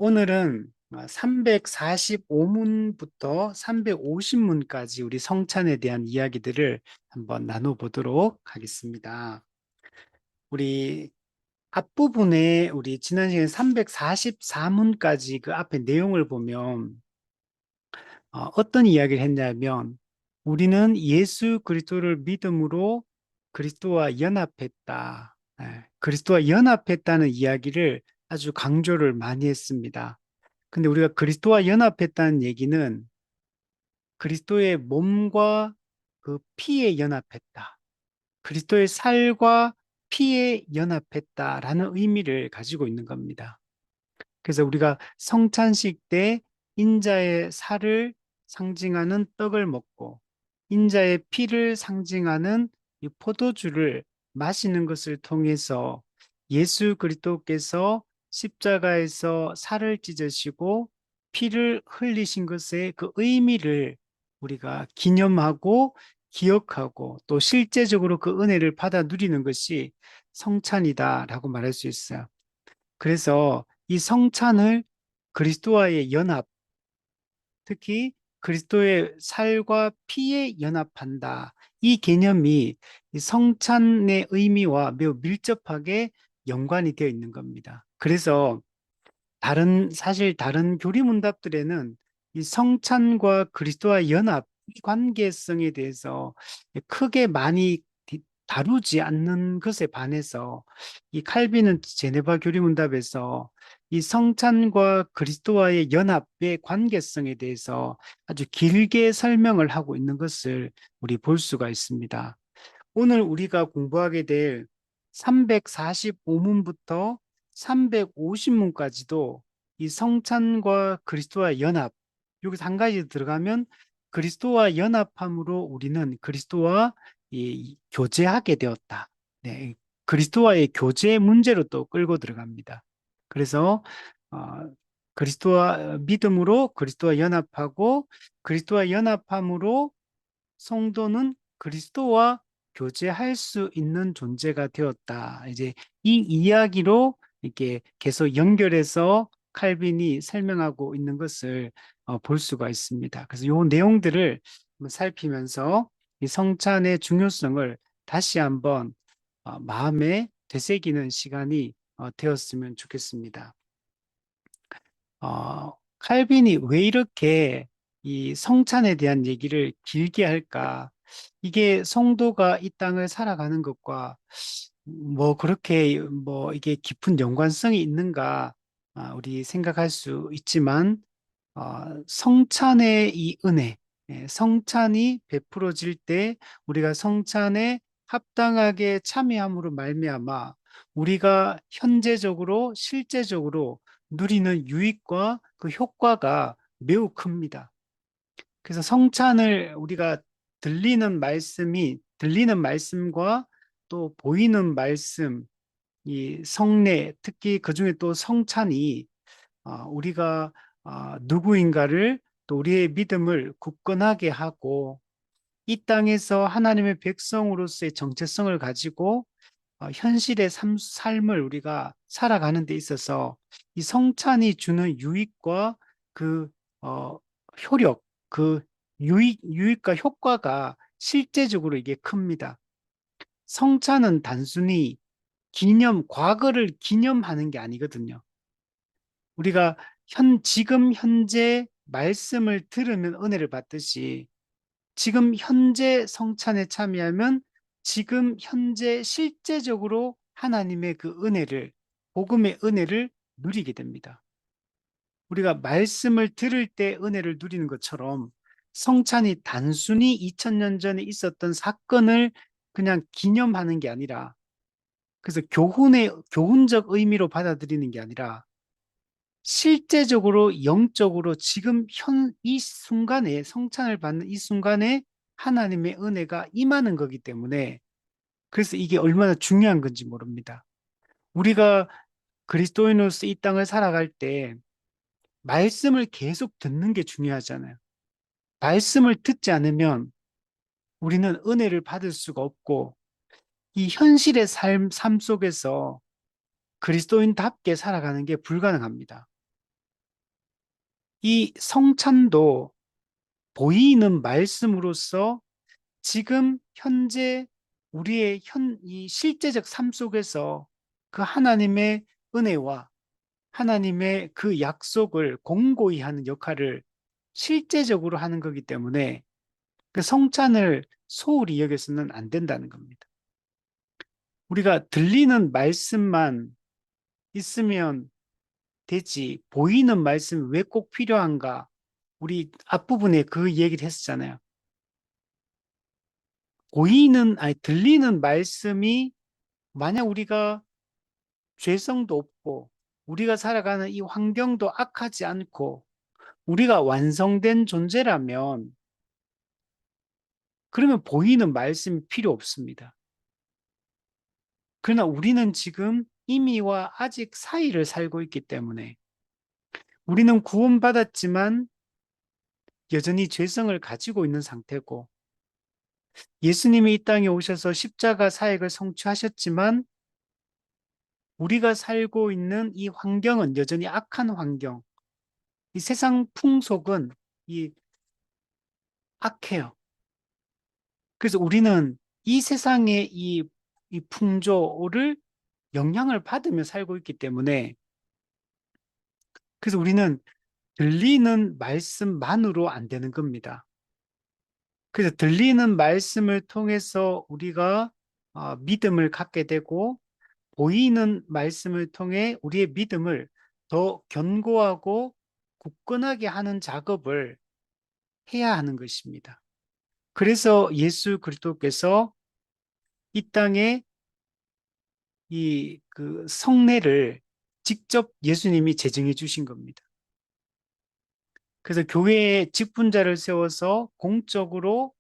오늘은 345문부터 350문까지 우리 성찬에 대한 이야기들을 한번 나눠보도록 하겠습니다. 우리 앞부분에 우리 지난 시간에 344문까지 그 앞에 내용을 보면 어떤 이야기를 했냐면 우리는 예수 그리스도를 믿음으로 그리스도와 연합했다. 그리스도와 연합했다는 이야기를 아주 강조를 많이 했습니다. 근데 우리가 그리스도와 연합했다는 얘기는 그리스도의 몸과 그 피에 연합했다. 그리스도의 살과 피에 연합했다라는 의미를 가지고 있는 겁니다. 그래서 우리가 성찬식 때 인자의 살을 상징하는 떡을 먹고 인자의 피를 상징하는 이 포도주를 마시는 것을 통해서 예수 그리스도께서 십자가에서 살을 찢으시고 피를 흘리신 것의 그 의미를 우리가 기념하고 기억하고 또 실제적으로 그 은혜를 받아 누리는 것이 성찬이다라고 말할 수 있어요. 그래서 이 성찬을 그리스도와의 연합, 특히 그리스도의 살과 피에 연합한다. 이 개념이 이 성찬의 의미와 매우 밀접하게 연관이 되어 있는 겁니다. 그래서 사실 다른 교리문답들에는 이 성찬과 그리스도와 연합, 이 관계성에 대해서 크게 많이 다루지 않는 것에 반해서 이 칼빈은 제네바 교리문답에서 이 성찬과 그리스도와의 연합의 관계성에 대해서 아주 길게 설명을 하고 있는 것을 우리 볼 수가 있습니다. 오늘 우리가 공부하게 될 345문부터 350문까지도 이 성찬과 그리스도와 연합, 여기서 한 가지 들어가면 그리스도와 연합함으로 우리는 그리스도와 교제하게 되었다. 네, 그리스도와의 교제 문제로 또 끌고 들어갑니다. 그래서 그리스도와 믿음으로 그리스도와 연합하고 그리스도와 연합함으로 성도는 그리스도와 교제할 수 있는 존재가 되었다. 이제 이 이야기로 이렇게 계속 연결해서 칼빈이 설명하고 있는 것을 볼 수가 있습니다. 그래서 이 내용들을 한번 살피면서 이 성찬의 중요성을 다시 한번 마음에 되새기는 시간이 되었으면 좋겠습니다. 칼빈이 왜 이렇게 이 성찬에 대한 얘기를 길게 할까? 이게 성도가 이 땅을 살아가는 것과 뭐 그렇게 뭐 이게 깊은 연관성이 있는가? 우리 생각할 수 있지만 성찬의 이 은혜, 성찬이 베풀어질 때 우리가 성찬에 합당하게 참여함으로 말미암아 우리가 현재적으로 실제적으로 누리는 유익과 그 효과가 매우 큽니다. 그래서 성찬을 우리가 들리는 말씀과 또 보이는 말씀, 이 성례, 특히 그중에 또 성찬이 우리가 누구인가를 또 우리의 믿음을 굳건하게 하고 이 땅에서 하나님의 백성으로서의 정체성을 가지고 현실의 삶을 우리가 살아가는 데 있어서 이 성찬이 주는 유익과 그 어, 효력, 그 유익과 효과가 실제적으로 이게 큽니다. 성찬은 단순히 과거를 기념하는 게 아니거든요. 우리가 지금 현재 말씀을 들으면 은혜를 받듯이 지금 현재 성찬에 참여하면 지금 현재 실제적으로 하나님의 그 은혜를, 복음의 은혜를 누리게 됩니다. 우리가 말씀을 들을 때 은혜를 누리는 것처럼 성찬이 단순히 2000년 전에 있었던 사건을 그냥 기념하는 게 아니라 그래서 교훈적 의미로 받아들이는 게 아니라 실제적으로 영적으로 지금 이 순간에 성찬을 받는 이 순간에 하나님의 은혜가 임하는 거기 때문에 그래서 이게 얼마나 중요한 건지 모릅니다. 우리가 그리스도인으로서 이 땅을 살아갈 때 말씀을 계속 듣는 게 중요하잖아요. 말씀을 듣지 않으면 우리는 은혜를 받을 수가 없고 이 현실의 삶 속에서 그리스도인답게 살아가는 게 불가능합니다. 이 성찬도 보이는 말씀으로써 지금 현재 우리의 이 실제적 삶 속에서 그 하나님의 은혜와 하나님의 그 약속을 공고히 하는 역할을 실제적으로 하는 거기 때문에 그 성찬을 소홀히 여겨서는 안 된다는 겁니다. 우리가 들리는 말씀만 있으면 되지, 보이는 말씀이 왜 꼭 필요한가? 우리 앞부분에 그 얘기를 했었잖아요. 들리는 말씀이 만약 우리가 죄성도 없고, 우리가 살아가는 이 환경도 악하지 않고, 우리가 완성된 존재라면, 그러면 보이는 말씀이 필요 없습니다. 그러나 우리는 지금 이미와 아직 사이를 살고 있기 때문에, 우리는 구원받았지만 여전히 죄성을 가지고 있는 상태고, 예수님이 이 땅에 오셔서 십자가 사역을 성취하셨지만, 우리가 살고 있는 이 환경은 여전히 악한 환경, 이 세상 풍속은 이 악해요. 그래서 우리는 이 세상의 이 풍조를 영향을 받으며 살고 있기 때문에 그래서 우리는 들리는 말씀만으로 안 되는 겁니다. 그래서 들리는 말씀을 통해서 우리가 믿음을 갖게 되고 보이는 말씀을 통해 우리의 믿음을 더 견고하고 굳건하게 하는 작업을 해야 하는 것입니다. 그래서 예수 그리스도께서 이 땅에 이 그 성례를 직접 예수님이 제정해 주신 겁니다. 그래서 교회에 직분자를 세워서 공적으로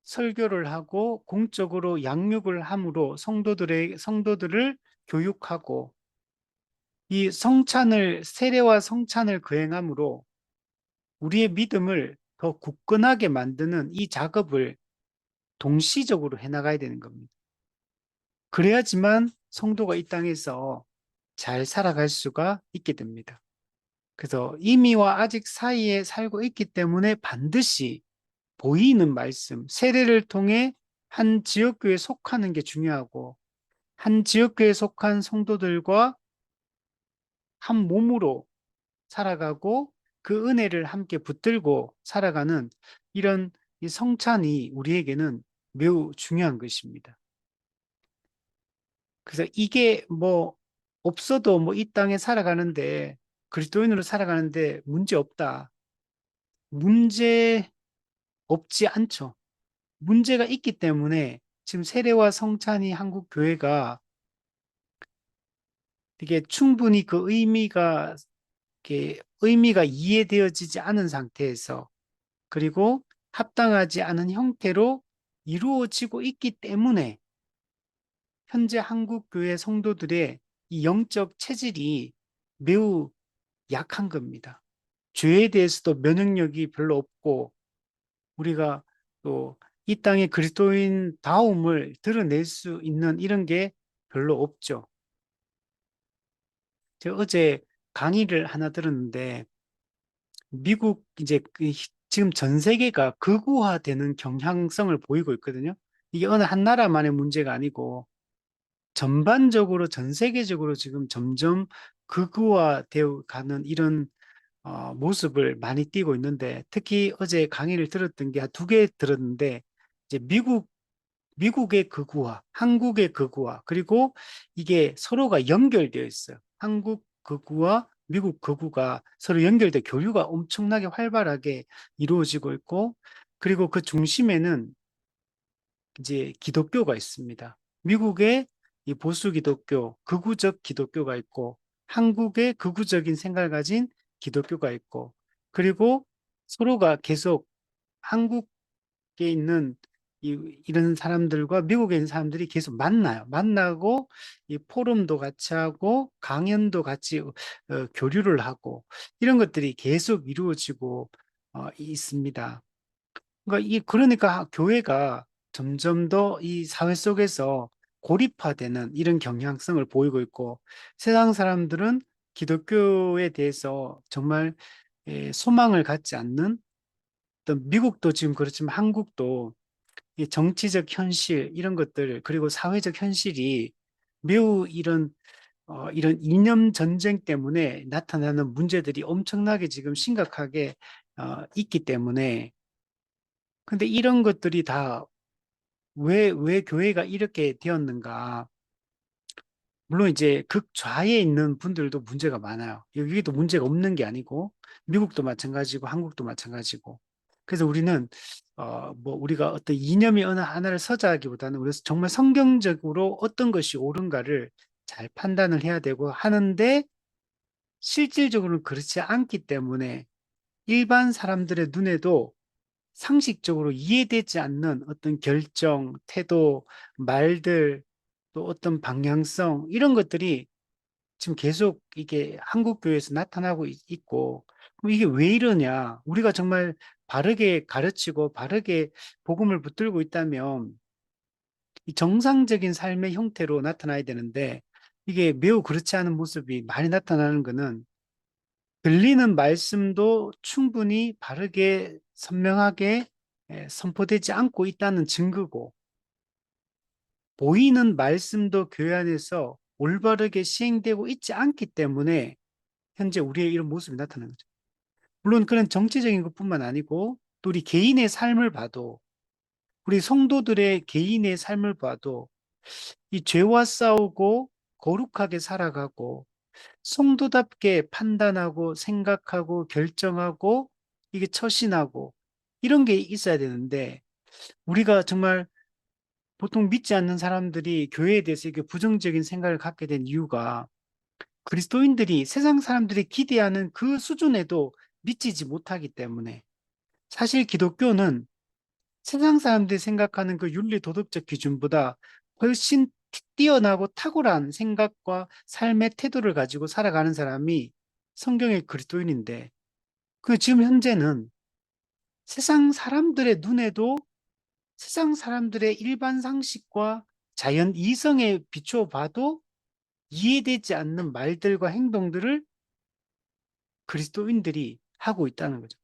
설교를 하고 공적으로 양육을 함으로 성도들을 교육하고 이 세례와 성찬을 거행함으로 우리의 믿음을 더 굳건하게 만드는 이 작업을 동시적으로 해나가야 되는 겁니다. 그래야지만 성도가 이 땅에서 잘 살아갈 수가 있게 됩니다. 그래서 이미와 아직 사이에 살고 있기 때문에 반드시 보이는 말씀, 세례를 통해 한 지역교회에 속하는 게 중요하고 한 지역교회에 속한 성도들과 한 몸으로 살아가고 그 은혜를 함께 붙들고 살아가는 이런 이 성찬이 우리에게는 매우 중요한 것입니다. 그래서 이게 뭐 없어도 뭐 이 땅에 살아가는데 그리스도인으로 살아가는데 문제 없다. 문제 없지 않죠. 문제가 있기 때문에 지금 세례와 성찬이 한국 교회가 이게 충분히 그 의미가 이해되어지지 않은 상태에서 그리고 합당하지 않은 형태로 이루어지고 있기 때문에 현재 한국 교회 성도들의 이 영적 체질이 매우 약한 겁니다. 죄에 대해서도 면역력이 별로 없고 우리가 또 이 땅의 그리스도인 다움을 드러낼 수 있는 이런 게 별로 없죠. 제가 어제 강의를 하나 들었는데 미국 이제 지금 전 세계가 극우화되는 경향성을 보이고 있거든요. 이게 어느 한 나라만의 문제가 아니고 전반적으로 전 세계적으로 지금 점점 극우화되어 가는 이런 모습을 많이 띠고 있는데 특히 어제 강의를 들었던 게 한 두 개 들었는데 이제 미국의 극우화, 한국의 극우화, 그리고 이게 서로가 연결되어 있어요. 한국 극우와 미국 극우가 서로 연결돼 교류가 엄청나게 활발하게 이루어지고 있고, 그리고 그 중심에는 이제 기독교가 있습니다. 미국의 이 보수 기독교, 극우적 기독교가 있고, 한국의 극우적인 생각을 가진 기독교가 있고, 그리고 서로가 계속 한국에 있는 이런 사람들과 미국에 있는 사람들이 계속 만나요. 만나고 이 포럼도 같이 하고 강연도 같이 교류를 하고 이런 것들이 계속 이루어지고 있습니다. 그러니까 교회가 점점 더 이 사회 속에서 고립화되는 이런 경향성을 보이고 있고 세상 사람들은 기독교에 대해서 정말 소망을 갖지 않는 어떤 미국도 지금 그렇지만 한국도 이 정치적 현실 이런 것들 그리고 사회적 현실이 매우 이런 이념 전쟁 때문에 나타나는 문제들이 엄청나게 지금 심각하게 있기 때문에 근데 이런 것들이 다 왜 교회가 이렇게 되었는가? 물론 이제 극좌에 있는 분들도 문제가 많아요. 여기도 문제가 없는 게 아니고 미국도 마찬가지고 한국도 마찬가지고. 그래서 우리는 뭐 우리가 어떤 이념이 어느 하나를 서자하기보다는 우리가 정말 성경적으로 어떤 것이 옳은가를 잘 판단을 해야 되고 하는데 실질적으로는 그렇지 않기 때문에 일반 사람들의 눈에도 상식적으로 이해되지 않는 어떤 결정, 태도, 말들, 또 어떤 방향성 이런 것들이 지금 계속 이게 한국 교회에서 나타나고 있고 그럼 이게 왜 이러냐? 우리가 정말 바르게 가르치고 바르게 복음을 붙들고 있다면 이 정상적인 삶의 형태로 나타나야 되는데 이게 매우 그렇지 않은 모습이 많이 나타나는 것은 들리는 말씀도 충분히 바르게 선명하게 선포되지 않고 있다는 증거고 보이는 말씀도 교회 안에서 올바르게 시행되고 있지 않기 때문에 현재 우리의 이런 모습이 나타나는 거죠. 물론 그런 정치적인 것뿐만 아니고 또 우리 개인의 삶을 봐도 우리 성도들의 개인의 삶을 봐도 이 죄와 싸우고 거룩하게 살아가고 성도답게 판단하고 생각하고 결정하고 이게 처신하고 이런 게 있어야 되는데 우리가 정말 보통 믿지 않는 사람들이 교회에 대해서 이렇게 부정적인 생각을 갖게 된 이유가 그리스도인들이 세상 사람들이 기대하는 그 수준에도 미치지 못하기 때문에 사실 기독교는 세상 사람들이 생각하는 그 윤리 도덕적 기준보다 훨씬 뛰어나고 탁월한 생각과 삶의 태도를 가지고 살아가는 사람이 성경의 그리스도인인데 그 지금 현재는 세상 사람들의 눈에도 세상 사람들의 일반 상식과 자연 이성에 비추어 봐도 이해되지 않는 말들과 행동들을 그리스도인들이 하고 있다는 거죠.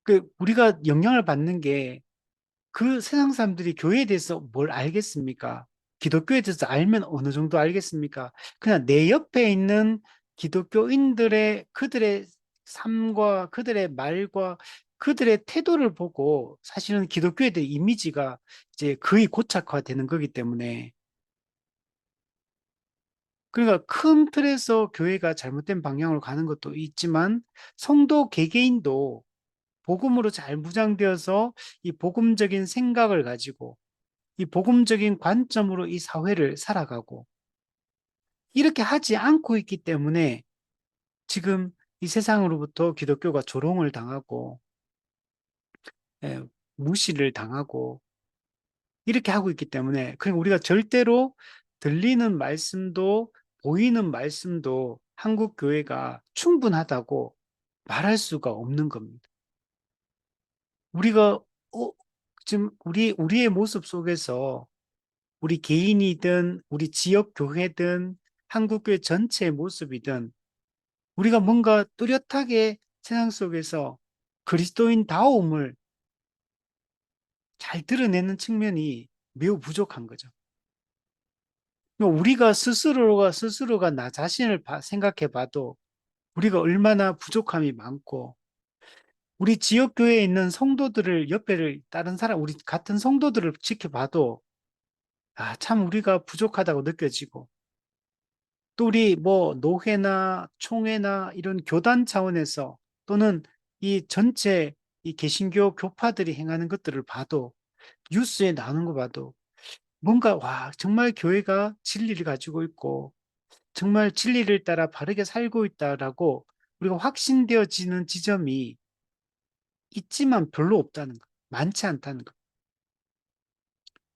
그 우리가 영향을 받는 게 그 세상 사람들이 교회에 대해서 뭘 알겠습니까? 기독교에 대해서 알면 어느 정도 알겠습니까? 그냥 내 옆에 있는 기독교인들의 그들의 삶과 그들의 말과 그들의 태도를 보고 사실은 기독교에 대한 이미지가 이제 거의 고착화되는 거기 때문에 그러니까 큰 틀에서 교회가 잘못된 방향으로 가는 것도 있지만 성도 개개인도 복음으로 잘 무장되어서 이 복음적인 생각을 가지고 이 복음적인 관점으로 이 사회를 살아가고 이렇게 하지 않고 있기 때문에 지금 이 세상으로부터 기독교가 조롱을 당하고 예, 무시를 당하고 이렇게 하고 있기 때문에 그러니까 우리가 절대로 들리는 말씀도 보이는 말씀도 한국 교회가 충분하다고 말할 수가 없는 겁니다. 우리가 지금 우리의 모습 속에서 우리 개인이든 우리 지역 교회든 한국교회 전체의 모습이든 우리가 뭔가 뚜렷하게 세상 속에서 그리스도인다움을 잘 드러내는 측면이 매우 부족한 거죠. 우리가 스스로가 나 자신을 생각해 봐도 우리가 얼마나 부족함이 많고 우리 지역 교회에 있는 성도들을 옆에를 다른 사람 우리 같은 성도들을 지켜봐도 참 우리가 부족하다고 느껴지고 또 우리 뭐 노회나 총회나 이런 교단 차원에서 또는 이 전체 이 개신교 교파들이 행하는 것들을 봐도 뉴스에 나오는 거 봐도 뭔가 와 정말 교회가 진리를 가지고 있고 정말 진리를 따라 바르게 살고 있다라고 우리가 확신되어지는 지점이 있지만 별로 없다는 거, 많지 않다는 거.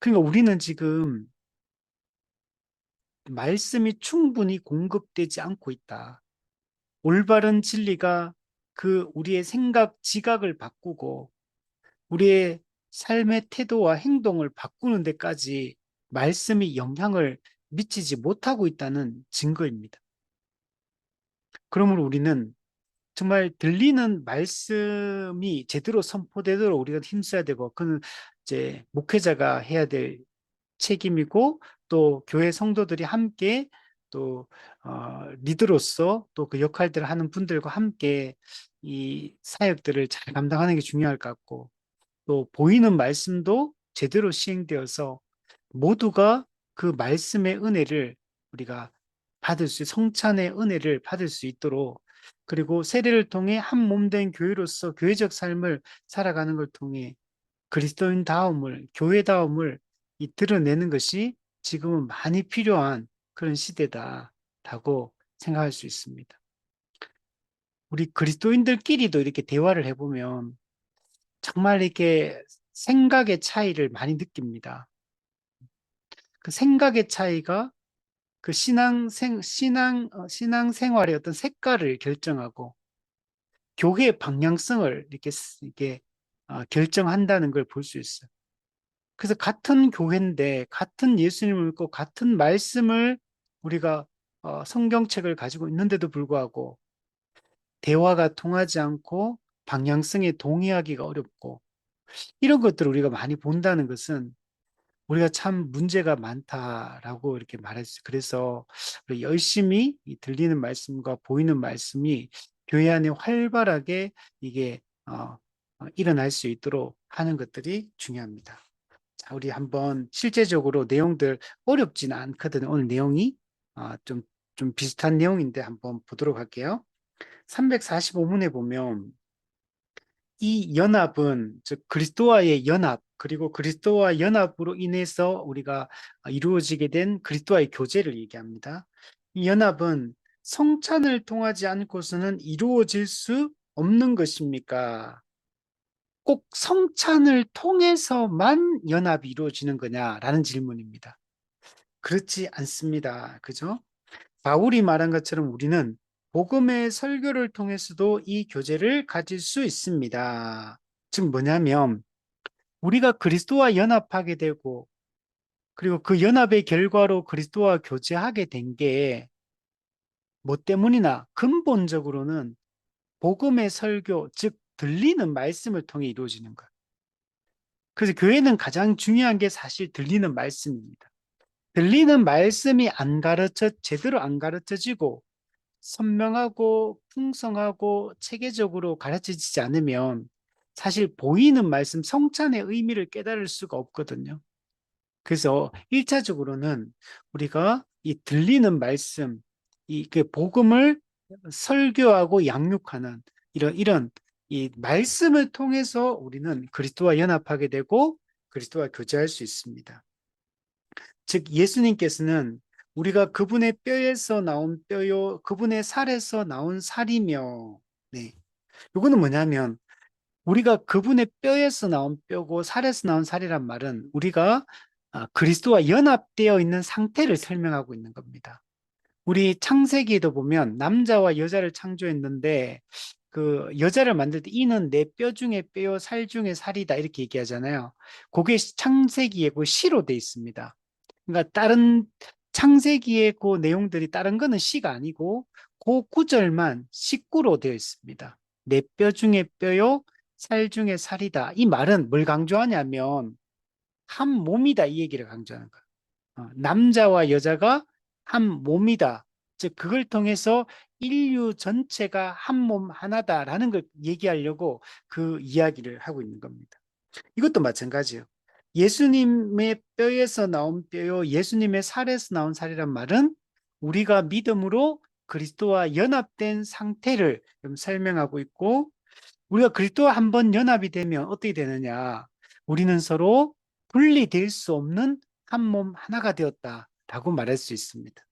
그러니까 우리는 지금 말씀이 충분히 공급되지 않고 있다. 올바른 진리가 그 우리의 생각, 지각을 바꾸고 우리의 삶의 태도와 행동을 바꾸는 데까지 말씀이 영향을 미치지 못하고 있다는 증거입니다. 그러므로 우리는 정말 들리는 말씀이 제대로 선포되도록 우리가 힘써야 되고, 그는 이제 목회자가 해야 될 책임이고, 또 교회 성도들이 함께 또 리더로서 또 그 역할들을 하는 분들과 함께 이 사역들을 잘 감당하는 게 중요할 것 같고, 또 보이는 말씀도 제대로 시행되어서 모두가 그 말씀의 은혜를 우리가 받을 수, 성찬의 은혜를 받을 수 있도록, 그리고 세례를 통해 한 몸 된 교회로서 교회적 삶을 살아가는 걸 통해 그리스도인다움을, 교회다움을 드러내는 것이 지금은 많이 필요한 그런 시대다라고 생각할 수 있습니다. 우리 그리스도인들끼리도 이렇게 대화를 해보면 정말 이렇게 생각의 차이를 많이 느낍니다. 그 생각의 차이가 그 신앙 생활의 어떤 색깔을 결정하고 교회의 방향성을 이렇게 결정한다는 걸 볼 수 있어요. 그래서 같은 교회인데 같은 예수님을 믿고 같은 말씀을 우리가 성경책을 가지고 있는데도 불구하고 대화가 통하지 않고 방향성에 동의하기가 어렵고 이런 것들을 우리가 많이 본다는 것은 우리가 참 문제가 많다라고 이렇게 말했어요. 그래서 열심히 이 들리는 말씀과 보이는 말씀이 교회 안에 활발하게 이게 일어날 수 있도록 하는 것들이 중요합니다. 자, 우리 한번 실제적으로 내용들 어렵지는 않거든요. 오늘 내용이 좀 비슷한 내용인데 한번 보도록 할게요. 345문에 보면 이 연합은 즉 그리스도와의 연합 그리고 그리스도와 연합으로 인해서 우리가 이루어지게 된 그리스도와의 교제를 얘기합니다. 이 연합은 성찬을 통하지 않고서는 이루어질 수 없는 것입니까? 꼭 성찬을 통해서만 연합이 이루어지는 거냐라는 질문입니다. 그렇지 않습니다. 그죠? 바울이 말한 것처럼 우리는 복음의 설교를 통해서도 이 교제를 가질 수 있습니다. 즉 뭐냐면 우리가 그리스도와 연합하게 되고 그리고 그 연합의 결과로 그리스도와 교제하게 된 게 뭐 때문이나 근본적으로는 복음의 설교, 즉 들리는 말씀을 통해 이루어지는 거예요. 그래서 교회는 가장 중요한 게 사실 들리는 말씀입니다. 들리는 말씀이 제대로 안 가르쳐지고 선명하고 풍성하고 체계적으로 가르쳐지지 않으면 사실 보이는 말씀, 성찬의 의미를 깨달을 수가 없거든요. 그래서 1차적으로는 우리가 이 들리는 말씀, 그 복음을 설교하고 양육하는 이런 이 말씀을 통해서 우리는 그리스도와 연합하게 되고 그리스도와 교제할 수 있습니다. 즉 예수님께서는 우리가 그분의 뼈에서 나온 뼈요, 그분의 살에서 나온 살이며, 네. 이거는 뭐냐면 우리가 그분의 뼈에서 나온 뼈고 살에서 나온 살이란 말은 우리가 그리스도와 연합되어 있는 상태를 설명하고 있는 겁니다. 우리 창세기에도 보면 남자와 여자를 창조했는데 그 여자를 만들 때 이는 내 뼈 중에 뼈요 살 중에 살이다 이렇게 얘기하잖아요. 그게 창세기에 그 시로 돼 있습니다. 그러니까 다른 창세기의 그 내용들이 다른 거는 시가 아니고 그 구절만 식구로 되어 있습니다. 내 뼈 중에 뼈요 살 중에 살이다. 이 말은 뭘 강조하냐면 한 몸이다 이 얘기를 강조하는 거예요. 남자와 여자가 한 몸이다. 즉 그걸 통해서 인류 전체가 한 몸 하나다라는 걸 얘기하려고 그 이야기를 하고 있는 겁니다. 이것도 마찬가지예요. 예수님의 뼈에서 나온 뼈요, 예수님의 살에서 나온 살이란 말은 우리가 믿음으로 그리스도와 연합된 상태를 설명하고 있고 우리가 그리스도와 한번 연합이 되면 어떻게 되느냐? 우리는 서로 분리될 수 없는 한 몸 하나가 되었다라고 말할 수 있습니다.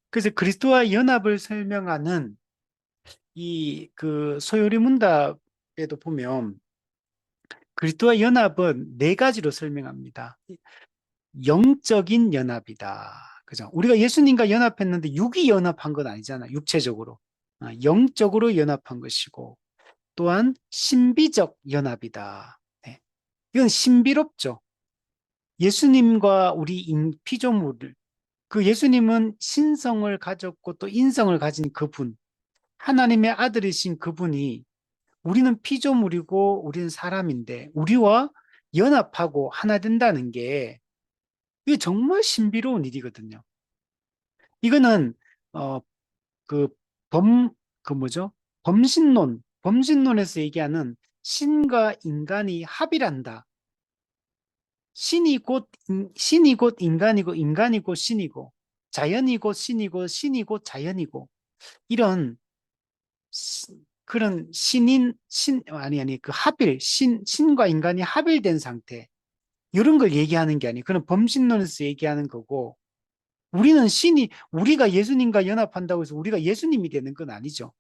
그래서 그리스도와 연합을 설명하는 이 그 소요리 문답에도 보면 그리스도와 연합은 네 가지로 설명합니다. 영적인 연합이다. 그죠? 우리가 예수님과 연합했는데 육이 연합한 건 아니잖아. 육체적으로. 영적으로 연합한 것이고 또한 신비적 연합이다. 네. 이건 신비롭죠. 예수님과 우리 피조물을 그 예수님은 신성을 가졌고 또 인성을 가진 그분 하나님의 아들이신 그분이 우리는 피조물이고 우리는 사람인데 우리와 연합하고 하나 된다는 게 이게 정말 신비로운 일이거든요. 이거는 어, 그 범, 그 뭐죠? 범신론에서 얘기하는 신과 인간이 합이란다. 신이 곧 인간이고 인간이 곧 신이고 자연이 곧 신이고 신이 곧 자연이고 이런 그런 그 신과 인간이 합일된 상태 이런 걸 얘기하는 게 아니에요. 그런 범신론에서 얘기하는 거고 우리가 예수님과 연합한다고 해서 우리가 예수님이 되는 건 아니죠.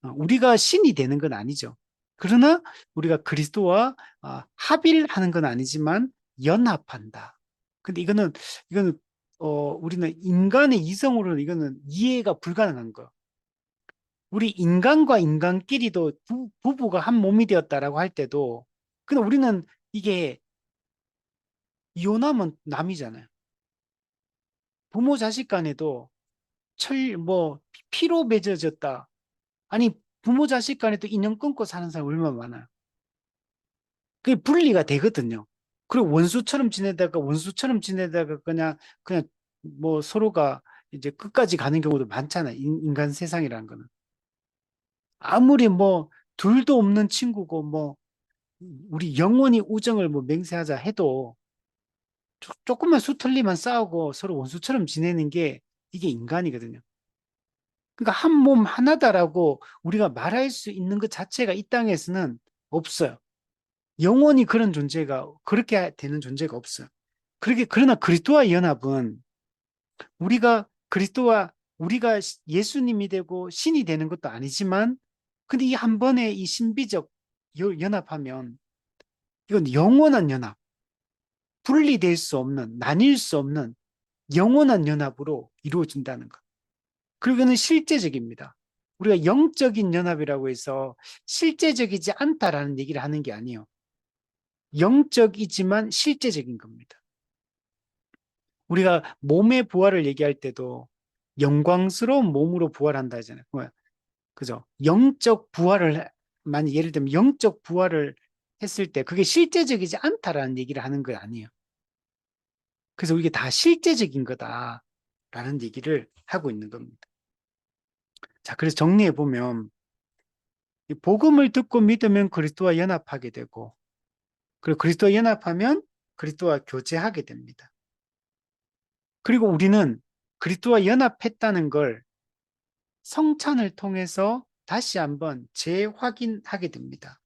우리가 신이 되는 건 아니죠. 그러나 우리가 그리스도와 합일하는 건 아니지만 연합한다. 근데 이거는 우리는 인간의 이성으로는 이거는 이해가 불가능한 거. 우리 인간과 인간끼리도 부부가 한 몸이 되었다라고 할 때도 근데 우리는 이게 이혼하면 남이잖아요. 부모 자식 간에도 피로 맺어졌다. 아니 부모 자식 간에도 인연 끊고 사는 사람 얼마나 많아요. 그게 분리가 되거든요. 그리고 원수처럼 지내다가 그냥 뭐 서로가 이제 끝까지 가는 경우도 많잖아요. 인간 세상이라는 거는. 아무리 뭐 둘도 없는 친구고 뭐 우리 영원히 우정을 뭐 맹세하자 해도 조금만 수틀리만 싸우고 서로 원수처럼 지내는 게 이게 인간이거든요. 그러니까 한 몸 하나다라고 우리가 말할 수 있는 것 자체가 이 땅에서는 없어요. 영원히 그렇게 되는 존재가 없어요. 그러나 그리스도와 연합은 우리가 예수님이 되고 신이 되는 것도 아니지만 근데 이 한 번의 이 신비적 연합하면 이건 영원한 연합, 분리될 수 없는, 나뉠 수 없는 영원한 연합으로 이루어진다는 것. 그리고 이거는 실제적입니다. 우리가 영적인 연합이라고 해서 실제적이지 않다라는 얘기를 하는 게 아니에요. 영적이지만 실제적인 겁니다. 우리가 몸의 부활을 얘기할 때도 영광스러운 몸으로 부활한다 하잖아요. 그죠? 만약 예를 들면 영적 부활을 했을 때 그게 실제적이지 않다라는 얘기를 하는 거 아니에요. 그래서 이게 다 실제적인 거다라는 얘기를 하고 있는 겁니다. 자, 그래서 정리해 보면 복음을 듣고 믿으면 그리스도와 연합하게 되고 그리고 그리스도와 연합하면 그리스도와 교제하게 됩니다. 그리고 우리는 그리스도와 연합했다는 걸 성찬을 통해서 다시 한번 재확인하게 됩니다.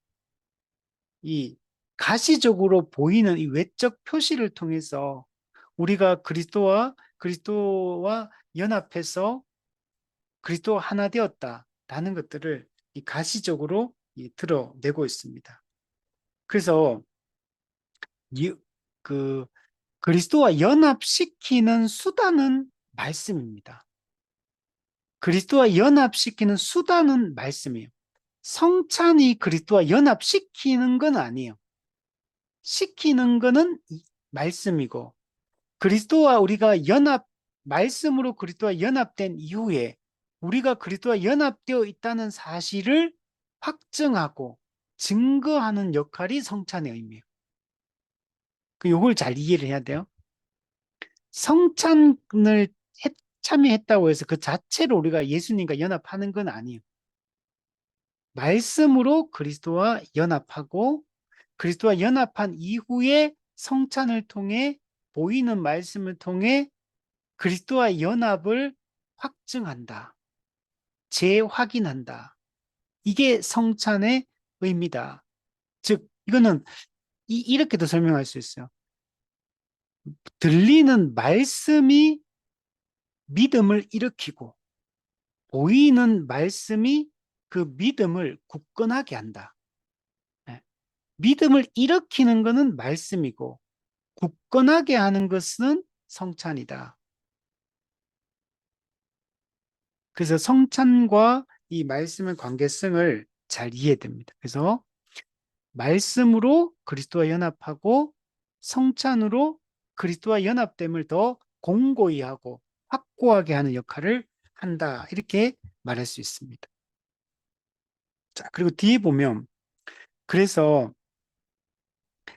이 가시적으로 보이는 이 외적 표시를 통해서 우리가 그리스도와 연합해서 그리스도와 하나 되었다라는 것들을 이 가시적으로 드러내고 있습니다. 그래서 이, 그 그리스도와 연합시키는 수단은 말씀입니다. 그리스도와 연합시키는 수단은 말씀이에요. 성찬이 그리스도와 연합시키는 건 아니에요. 시키는 거는 말씀이고 그리스도와 우리가 말씀으로 그리스도와 연합된 이후에 우리가 그리스도와 연합되어 있다는 사실을 확증하고 증거하는 역할이 성찬의 의미예요. 요걸 잘 이해를 해야 돼요. 성찬을 참여했다고 해서 그 자체로 우리가 예수님과 연합하는 건 아니에요. 말씀으로 그리스도와 연합하고 그리스도와 연합한 이후에 성찬을 통해 보이는 말씀을 통해 그리스도와 연합을 확증한다. 재확인한다. 이게 성찬의 의미다. 즉, 이거는 이렇게도 설명할 수 있어요. 들리는 말씀이 믿음을 일으키고 보이는 말씀이 그 믿음을 굳건하게 한다. 네. 믿음을 일으키는 것은 말씀이고 굳건하게 하는 것은 성찬이다. 그래서 성찬과 이 말씀의 관계성을 잘 이해됩니다. 그래서 말씀으로 그리스도와 연합하고 성찬으로 그리스도와 연합됨을 더 공고히 하고 확고하게 하는 역할을 한다. 이렇게 말할 수 있습니다. 자, 그리고 뒤에 보면 그래서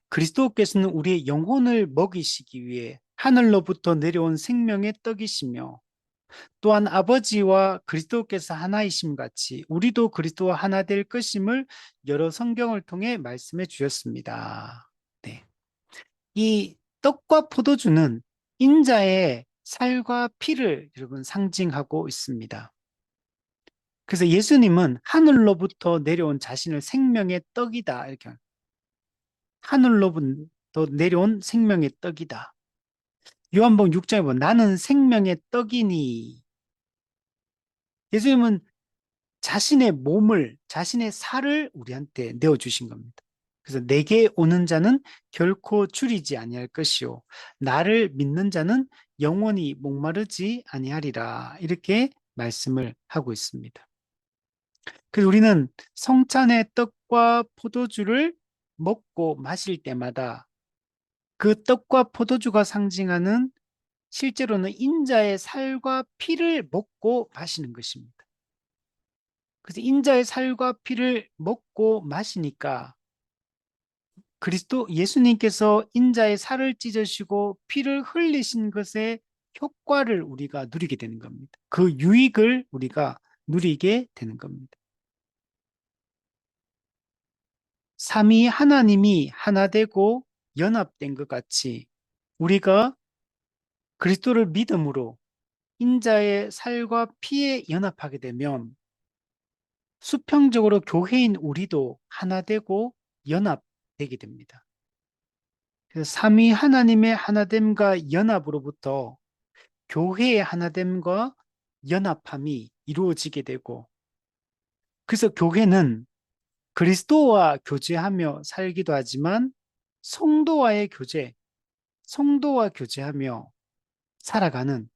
그리스도께서는 우리의 영혼을 먹이시기 위해 하늘로부터 내려온 생명의 떡이시며 또한 아버지와 그리스도께서 하나이심 같이 우리도 그리스도와 하나 될 것임을 여러 성경을 통해 말씀해 주셨습니다. 네. 이 떡과 포도주는 인자의 살과 피를 여러분 상징하고 있습니다. 그래서 예수님은 하늘로부터 내려온 자신을 생명의 떡이다. 이렇게 하늘로부터 내려온 생명의 떡이다. 요한복음 6장에 보면 나는 생명의 떡이니 예수님은 자신의 몸을, 자신의 살을 우리한테 내어주신 겁니다. 그래서 내게 오는 자는 결코 줄이지 아니할 것이요. 나를 믿는 자는 영원히 목마르지 아니하리라. 이렇게 말씀을 하고 있습니다. 그래서 우리는 성찬의 떡과 포도주를 먹고 마실 때마다 그 떡과 포도주가 상징하는 실제로는 인자의 살과 피를 먹고 마시는 것입니다. 그래서 인자의 살과 피를 먹고 마시니까 그리스도 예수님께서 인자의 살을 찢으시고 피를 흘리신 것의 효과를 우리가 누리게 되는 겁니다. 그 유익을 우리가 누리게 되는 겁니다. 삼위 하나님이 하나 되고 연합된 것 같이 우리가 그리스도를 믿음으로 인자의 살과 피에 연합하게 되면 수평적으로 교회인 우리도 하나 되고 연합되게 됩니다. 그래서 삼위 하나님의 하나됨과 연합으로부터 교회의 하나됨과 연합함이 이루어지게 되고 그래서 교회는 그리스도와 교제하며 살기도 하지만 성도와의 교제, 성도와 교제하며 살아가는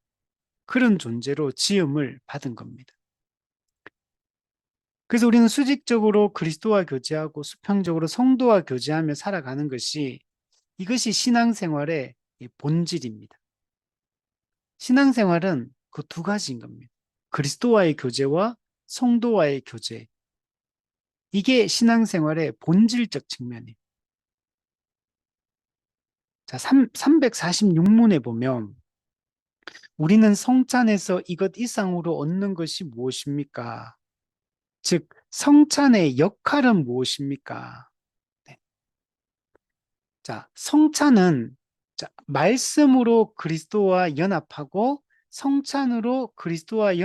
그런 존재로 지음을 받은 겁니다. 그래서 우리는 수직적으로 그리스도와 교제하고 수평적으로 성도와 교제하며 살아가는 것이 이것이 신앙생활의 본질입니다. 신앙생활은 그 두 가지인 겁니다. 그리스도와의 교제와 성도와의 교제. 이게 신앙생활의 본질적 측면이에요. 자, 346문에 보면 우리는 성찬에서 이것 이상으로 얻는 것이 무엇입니까? 즉, 성찬의 역할은 무엇입니까? 네. 자, 성찬은 자, 말씀으로 그리스도와 연합하고 성찬으로 그리스도와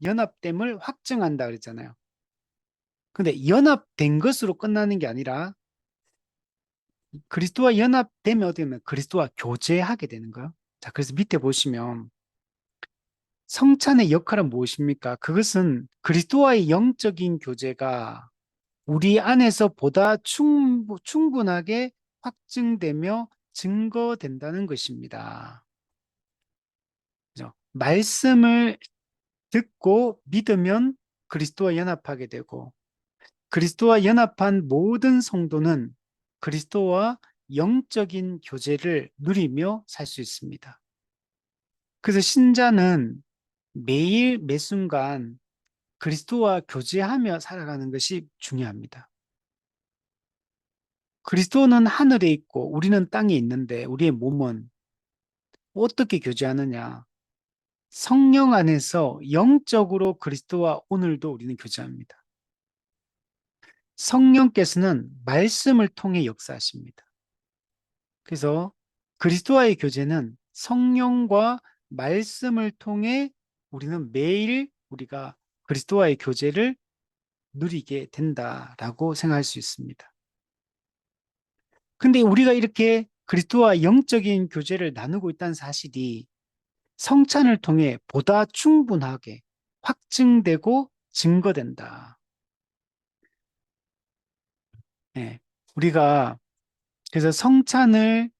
연합됨을 확증한다 그랬잖아요. 근데 연합된 것으로 끝나는 게 아니라 그리스도와 연합되면 어떻게 되면 그리스도와 교제하게 되는 거예요. 자, 그래서 밑에 보시면 성찬의 역할은 무엇입니까? 그것은 그리스도와의 영적인 교제가 우리 안에서 보다 충분하게 확증되며 증거된다는 것입니다. 그죠? 말씀을 듣고 믿으면 그리스도와 연합하게 되고 그리스도와 연합한 모든 성도는 그리스도와 영적인 교제를 누리며 살 수 있습니다. 그래서 신자는 매일 매순간 그리스도와 교제하며 살아가는 것이 중요합니다. 그리스도는 하늘에 있고 우리는 땅에 있는데 우리의 몸은 어떻게 교제하느냐? 성령 안에서 영적으로 그리스도와 오늘도 우리는 교제합니다. 성령께서는 말씀을 통해 역사하십니다. 그래서 그리스도와의 교제는 성령과 말씀을 통해 우리는 매일 우리가 그리스도와의 교제를 누리게 된다라고 생각할 수 있습니다. 근데 우리가 이렇게 그리스도와 영적인 교제를 나누고 있다는 사실이 성찬을 통해 보다 충분하게 확증되고 증거된다. 예, 우리가 그래서 성찬을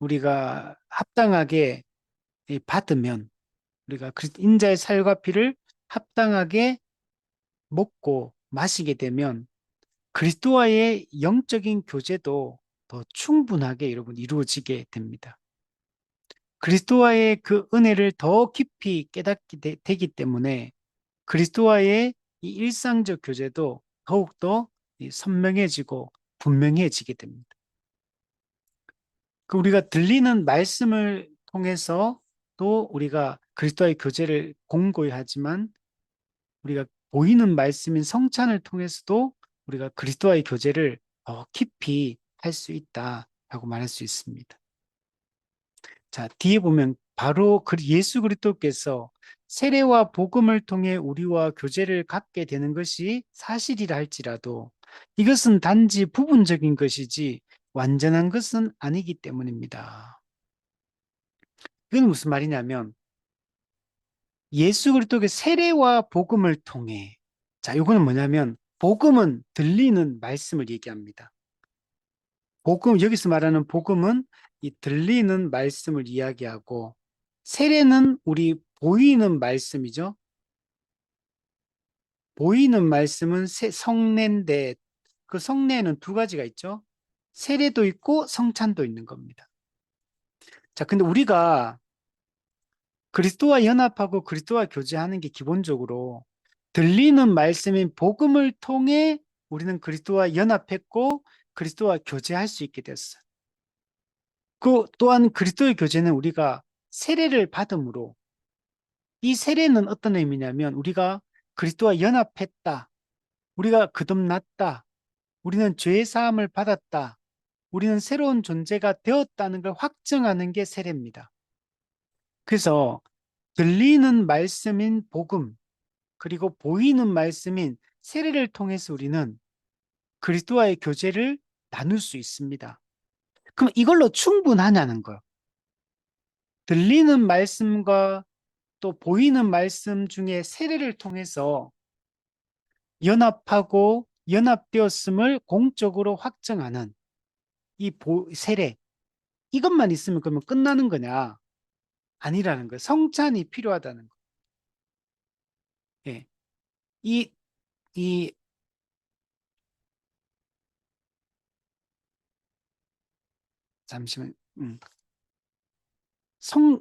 우리가 합당하게 받으면 우리가 인자의 살과 피를 합당하게 먹고 마시게 되면 그리스도와의 영적인 교제도 더 충분하게 여러분 이루어지게 됩니다. 그리스도와의 그 은혜를 더 깊이 깨닫게 되기 때문에 그리스도와의 이 일상적 교제도 더욱더 선명해지고 분명해지게 됩니다. 그 우리가 들리는 말씀을 통해서 또 우리가 그리스도와의 교제를 공고히 하지만 우리가 보이는 말씀인 성찬을 통해서도 우리가 그리스도와의 교제를 더 깊이 할 수 있다라고 말할 수 있습니다. 자, 뒤에 보면 바로 예수 그리스도께서 세례와 복음을 통해 우리와 교제를 갖게 되는 것이 사실이라 할지라도 이것은 단지 부분적인 것이지 완전한 것은 아니기 때문입니다. 이건 무슨 말이냐면 예수 그리스도의 세례와 복음을 통해 자, 이거는 뭐냐면 복음은 들리는 말씀을 얘기합니다. 복음 여기서 말하는 복음은 이 들리는 말씀을 이야기하고 세례는 우리 보이는 말씀이죠. 보이는 말씀은 성례인데 그 성례는 두 가지가 있죠. 세례도 있고 성찬도 있는 겁니다. 자, 근데 우리가 그리스도와 연합하고 그리스도와 교제하는 게 기본적으로 들리는 말씀인 복음을 통해 우리는 그리스도와 연합했고 그리스도와 교제할 수 있게 됐어요. 그 또한 그리스도의 교제는 우리가 세례를 받음으로 이 세례는 어떤 의미냐면 우리가 그리스도와 연합했다. 우리가 거듭났다. 우리는 죄의 사함을 받았다. 우리는 새로운 존재가 되었다는 걸 확증하는 게 세례입니다. 그래서 들리는 말씀인 복음 그리고 보이는 말씀인 세례를 통해서 우리는 그리스도와의 교제를 나눌 수 있습니다. 그럼 이걸로 충분하냐는 거예요. 들리는 말씀과 또 보이는 말씀 중에 세례를 통해서 연합하고 연합되었음을 공적으로 확증하는 이 세례 이것만 있으면 그러면 끝나는 거냐? 아니라는 거예요. 성찬이 필요하다는 거예요. 예. 이, 이, 잠시만,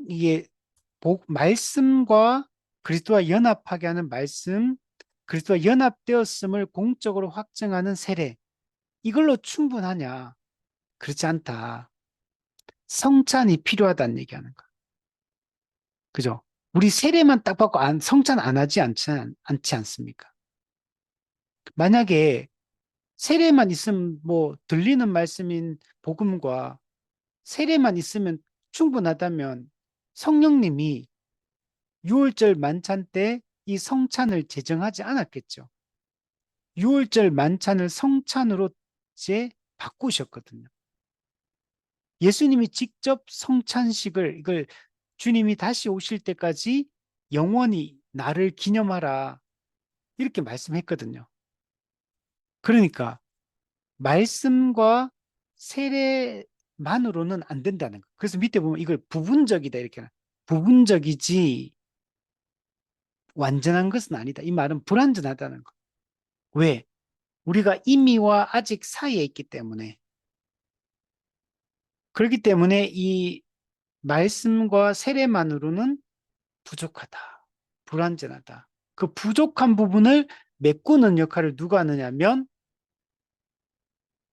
이게, 말씀과 그리스도와 연합하게 하는 말씀, 그리스도와 연합되었음을 공적으로 확증하는 세례. 이걸로 충분하냐? 그렇지 않다. 성찬이 필요하다는 얘기하는 거야. 그죠? 우리 세례만 딱 받고 성찬 안 하지 않지 않습니까? 만약에 세례만 있으면 뭐 들리는 말씀인 복음과 세례만 있으면 충분하다면 성령님이 6월절 만찬 때 이 성찬을 제정하지 않았겠죠. 6월절 만찬을 성찬으로 이제 바꾸셨거든요. 예수님이 직접 성찬식을 이걸 주님이 다시 오실 때까지 영원히 나를 기념하라 이렇게 말씀했거든요. 그러니까 말씀과 세례만으로는 안 된다는 거. 그래서 밑에 보면 이걸 부분적이다 이렇게 부분적이지 완전한 것은 아니다. 이 말은 불완전하다는 거. 왜? 우리가 이미와 아직 사이에 있기 때문에 그렇기 때문에 이 말씀과 세례만으로는 부족하다. 불완전하다. 그 부족한 부분을 메꾸는 역할을 누가 하느냐면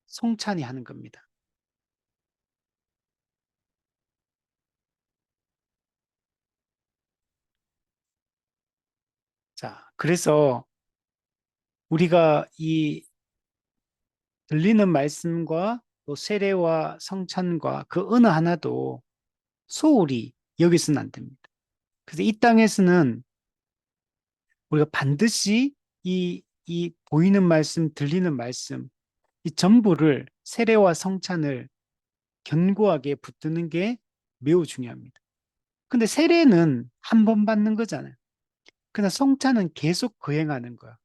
성찬이 하는 겁니다. 자, 그래서 우리가 이 들리는 말씀과 또 세례와 성찬과 그 어느 하나도 소홀히 여기서는 안 됩니다. 그래서 이 땅에서는 우리가 반드시 이 보이는 말씀, 들리는 말씀, 이 전부를 세례와 성찬을 견고하게 붙드는 게 매우 중요합니다. 근데 세례는 한 번 받는 거잖아요. 그러나 성찬은 계속 거행하는 거야.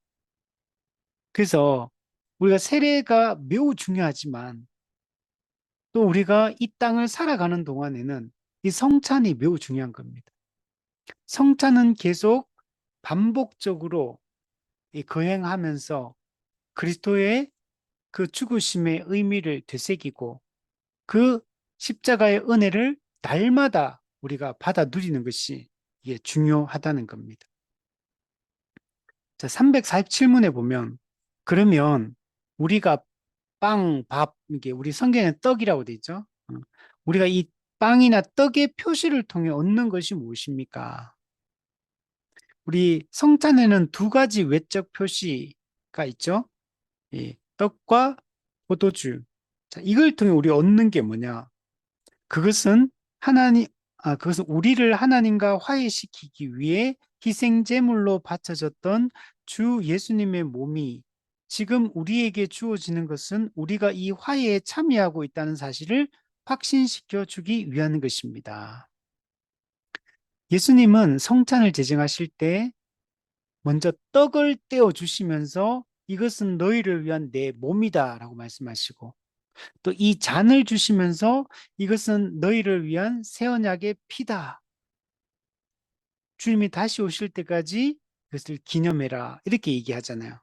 그래서 우리가 세례가 매우 중요하지만 또 우리가 이 땅을 살아가는 동안에는 이 성찬이 매우 중요한 겁니다. 성찬은 계속 반복적으로 이 거행하면서 그리스도의 그 죽으심의 의미를 되새기고 그 십자가의 은혜를 날마다 우리가 받아 누리는 것이 이게 중요하다는 겁니다. 자, 347문에 보면, 그러면 우리가 빵, 밥, 이게 우리 성경에 떡이라고 돼 있죠? 우리가 이 빵이나 떡의 표시를 통해 얻는 것이 무엇입니까? 우리 성찬에는 두 가지 외적 표시가 있죠? 이 떡과 포도주. 자, 이걸 통해 우리 얻는 게 뭐냐? 그것은 하나님, 그것은 우리를 하나님과 화해시키기 위해 희생제물로 바쳐졌던 주 예수님의 몸이 지금 우리에게 주어지는 것은 우리가 이 화해에 참여하고 있다는 사실을 확신시켜 주기 위한 것입니다. 예수님은 성찬을 제정하실 때 먼저 떡을 떼어 주시면서 이것은 너희를 위한 내 몸이다라고 말씀하시고 또 이 잔을 주시면서 이것은 너희를 위한 새 언약의 피다. 주님이 다시 오실 때까지 그것을 기념해라. 이렇게 얘기하잖아요.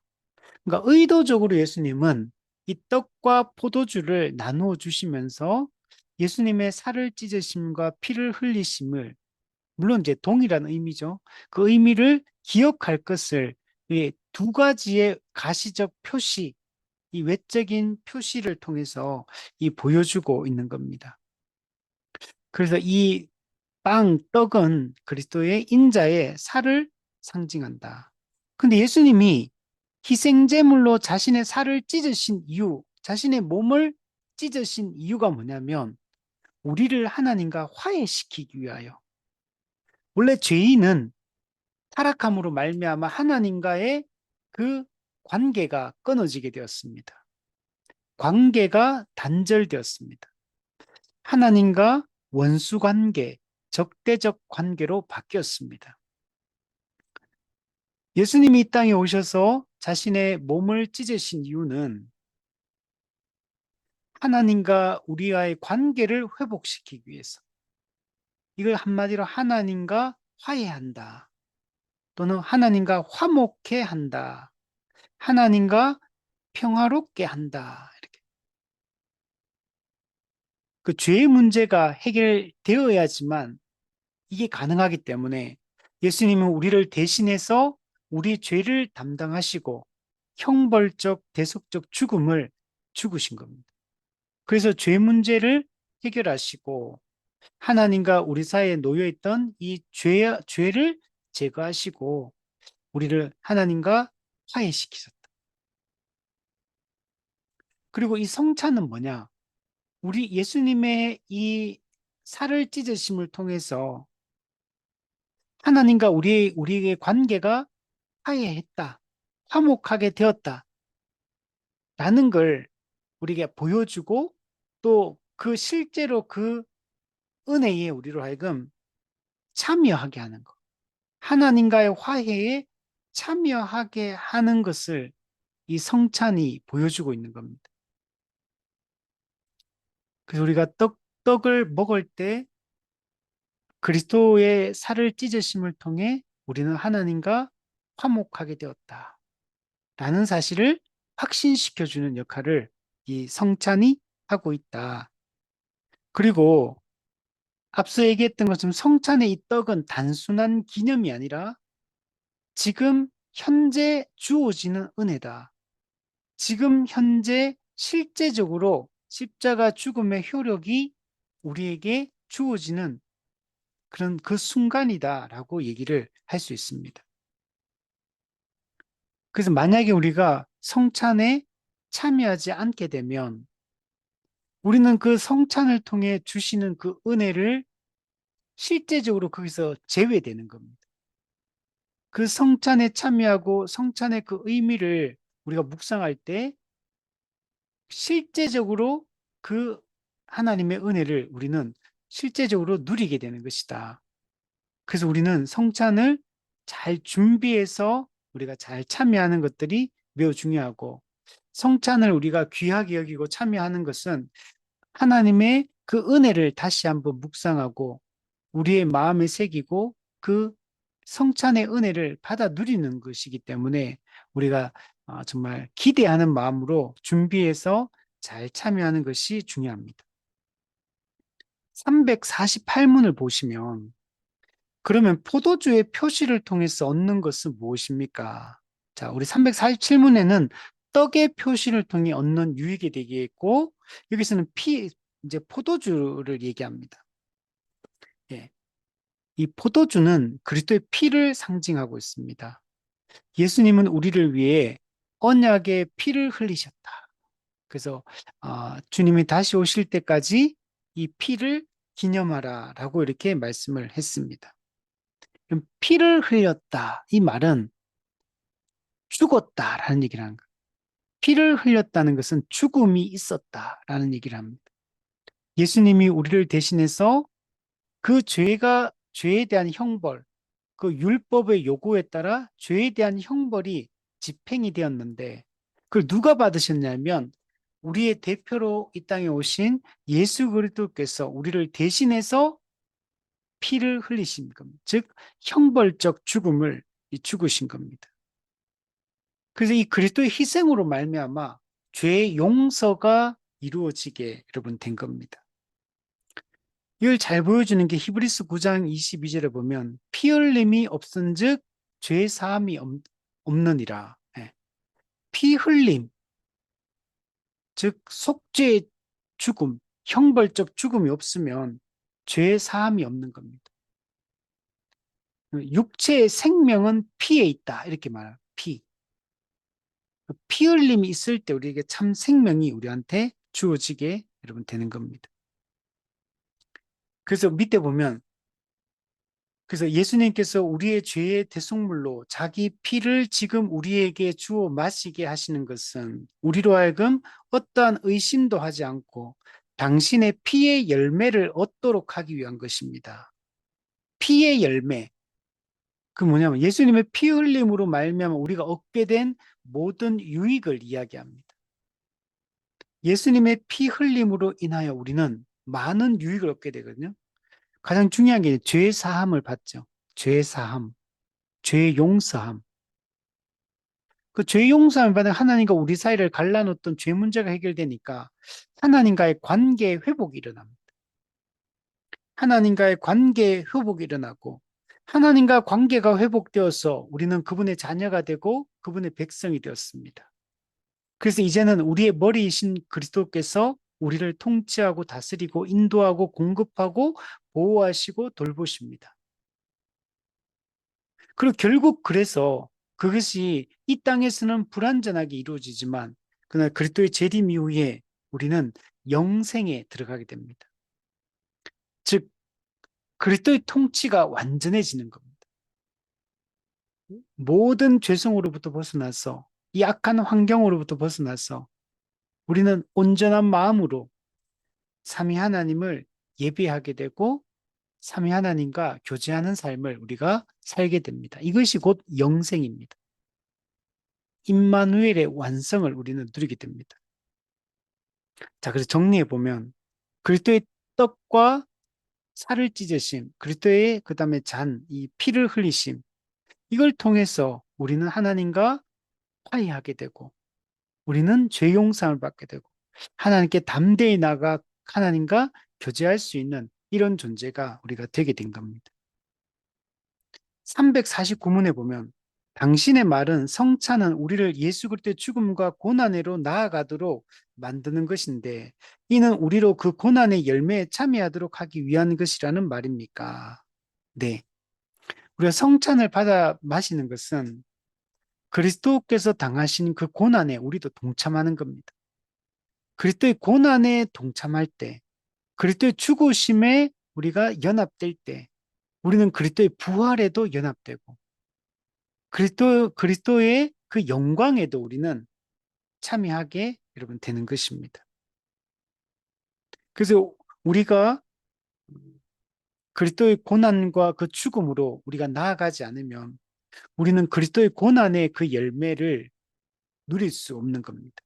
그러니까 의도적으로 예수님은 이 떡과 포도주를 나누어 주시면서 예수님의 살을 찢으심과 피를 흘리심을 물론 이제 동일한 의미죠. 그 의미를 기억할 것을 두 가지의 가시적 표시, 이 외적인 표시를 통해서 이 보여주고 있는 겁니다. 그래서 이 빵, 떡은 그리스도의 인자의 살을 상징한다. 근데 예수님이 희생제물로 자신의 살을 찢으신 이유, 자신의 몸을 찢으신 이유가 뭐냐면 우리를 하나님과 화해시키기 위하여. 원래 죄인은 타락함으로 말미암아 하나님과의 그 관계가 끊어지게 되었습니다. 관계가 단절되었습니다. 하나님과 원수 관계, 적대적 관계로 바뀌었습니다. 예수님이 이 땅에 오셔서 자신의 몸을 찢으신 이유는 하나님과 우리와의 관계를 회복시키기 위해서. 이걸 한마디로 하나님과 화해한다. 또는 하나님과 화목해 한다. 하나님과 평화롭게 한다. 이렇게. 그 죄의 문제가 해결되어야지만 이게 가능하기 때문에 예수님은 우리를 대신해서 우리 죄를 담당하시고 형벌적, 대속적 죽음을 죽으신 겁니다. 그래서 죄 문제를 해결하시고 하나님과 우리 사이에 놓여있던 이 죄를 제거하시고 우리를 하나님과 화해시키셨다. 그리고 이 성찬은 뭐냐? 우리 예수님의 이 살을 찢으심을 통해서 하나님과 우리의 관계가 화해했다. 화목하게 되었다. 라는 걸 우리에게 보여주고 또 그 실제로 그 은혜에 우리로 하여금 참여하게 하는 것. 하나님과의 화해에 참여하게 하는 것을 이 성찬이 보여주고 있는 겁니다. 그래서 우리가 떡을 먹을 때 그리스도의 살을 찢으심을 통해 우리는 하나님과 화목하게 되었다. 라는 사실을 확신시켜주는 역할을 이 성찬이 하고 있다. 그리고 앞서 얘기했던 것처럼 성찬의 이 떡은 단순한 기념이 아니라 지금 현재 주어지는 은혜다. 지금 현재 실제적으로 십자가 죽음의 효력이 우리에게 주어지는 그런 그 순간이다라고 얘기를 할 수 있습니다. 그래서 만약에 우리가 성찬에 참여하지 않게 되면 우리는 그 성찬을 통해 주시는 그 은혜를 실제적으로 거기서 제외되는 겁니다. 그 성찬에 참여하고 성찬의 그 의미를 우리가 묵상할 때 실제적으로 그 하나님의 은혜를 우리는 실제적으로 누리게 되는 것이다. 그래서 우리는 성찬을 잘 준비해서 우리가 잘 참여하는 것들이 매우 중요하고 성찬을 우리가 귀하게 여기고 참여하는 것은 하나님의 그 은혜를 다시 한번 묵상하고 우리의 마음에 새기고 그 성찬의 은혜를 받아 누리는 것이기 때문에 우리가 정말 기대하는 마음으로 준비해서 잘 참여하는 것이 중요합니다. 348문을 보시면 그러면 포도주의 표시를 통해서 얻는 것은 무엇입니까? 자, 우리 347문에는 떡의 표시를 통해 얻는 유익에 대해 있고, 여기서는 이제 포도주를 얘기합니다. 예. 이 포도주는 그리스도의 피를 상징하고 있습니다. 예수님은 우리를 위해 언약의 피를 흘리셨다. 그래서 주님이 다시 오실 때까지 이 피를 기념하라라고 이렇게 말씀을 했습니다. 그럼 피를 흘렸다. 이 말은 죽었다라는 얘기를 하는 거예요. 피를 흘렸다는 것은 죽음이 있었다라는 얘기를 합니다. 예수님이 우리를 대신해서 그 죄에 대한 형벌, 그 율법의 요구에 따라 죄에 대한 형벌이 집행이 되었는데 그걸 누가 받으셨냐면 우리의 대표로 이 땅에 오신 예수 그리스도께서 우리를 대신해서 피를 흘리신 겁니다. 즉 형벌적 죽음을 죽으신 겁니다. 그래서 이 그리스도의 희생으로 말미암아 죄의 용서가 이루어지게 여러분 된 겁니다. 이걸 잘 보여주는 게 히브리서 9장 22절에 보면 피 흘림이 없은즉 죄 사함이 없느니라. 예. 피 흘림, 즉 속죄의 죽음, 형벌적 죽음이 없으면 죄 사함이 없는 겁니다. 육체의 생명은 피에 있다 이렇게 말해요. 피 흘림이 있을 때 우리에게 참 생명이 우리한테 주어지게 여러분 되는 겁니다. 그래서 밑에 보면 그래서 예수님께서 우리의 죄의 대속물로 자기 피를 지금 우리에게 주어 마시게 하시는 것은 우리로 하여금 어떠한 의심도 하지 않고 당신의 피의 열매를 얻도록 하기 위한 것입니다. 피의 열매. 그 뭐냐면 예수님의 피 흘림으로 말미암아 우리가 얻게 된 모든 유익을 이야기합니다. 예수님의 피 흘림으로 인하여 우리는 많은 유익을 얻게 되거든요. 가장 중요한 게 죄 사함을 받죠. 죄 사함, 죄 용서함. 그 죄 용서함을 받은 하나님과 우리 사이를 갈라놓던 죄 문제가 해결되니까 하나님과의 관계의 회복이 일어납니다. 하나님과의 관계의 회복이 일어나고 하나님과 관계가 회복되어서 우리는 그분의 자녀가 되고 그분의 백성이 되었습니다. 그래서 이제는 우리의 머리이신 그리스도께서 우리를 통치하고 다스리고 인도하고 공급하고 보호하시고 돌보십니다. 그리고 결국 그래서 그것이 이 땅에서는 불완전하게 이루어지지만 그러나 그리스도의 재림 이후에 우리는 영생에 들어가게 됩니다. 즉 그리스도의 통치가 완전해지는 겁니다. 모든 죄성으로부터 벗어나서 이 악한 환경으로부터 벗어나서 우리는 온전한 마음으로 삼위 하나님을 예배하게 되고 삼위 하나님과 교제하는 삶을 우리가 살게 됩니다. 이것이 곧 영생입니다. 임마누엘의 완성을 우리는 누리게 됩니다. 자, 그래서 정리해 보면 그리스도의 떡과 살을 찢으심, 그리스도의 그다음에 이 피를 흘리심, 이걸 통해서 우리는 하나님과 화해하게 되고 우리는 죄 용서를 받게 되고 하나님께 담대히 나가 하나님과 교제할 수 있는 이런 존재가 우리가 되게 된 겁니다. 349문에 보면 당신의 말은 성찬은 우리를 예수 그리스도의 죽음과 고난으로 나아가도록 만드는 것인데 이는 우리로 그 고난의 열매에 참여하도록 하기 위한 것이라는 말입니까? 네. 우리가 성찬을 받아 마시는 것은 그리스도께서 당하신 그 고난에 우리도 동참하는 겁니다. 그리스도의 고난에 동참할 때, 그리스도의 죽으심에 우리가 연합될 때, 우리는 그리스도의 부활에도 연합되고, 그리스도의 그 영광에도 우리는 참여하게 여러분 되는 것입니다. 그래서 우리가 그리스도의 고난과 그 죽음으로 우리가 나아가지 않으면 우리는 그리스도의 고난의 그 열매를 누릴 수 없는 겁니다.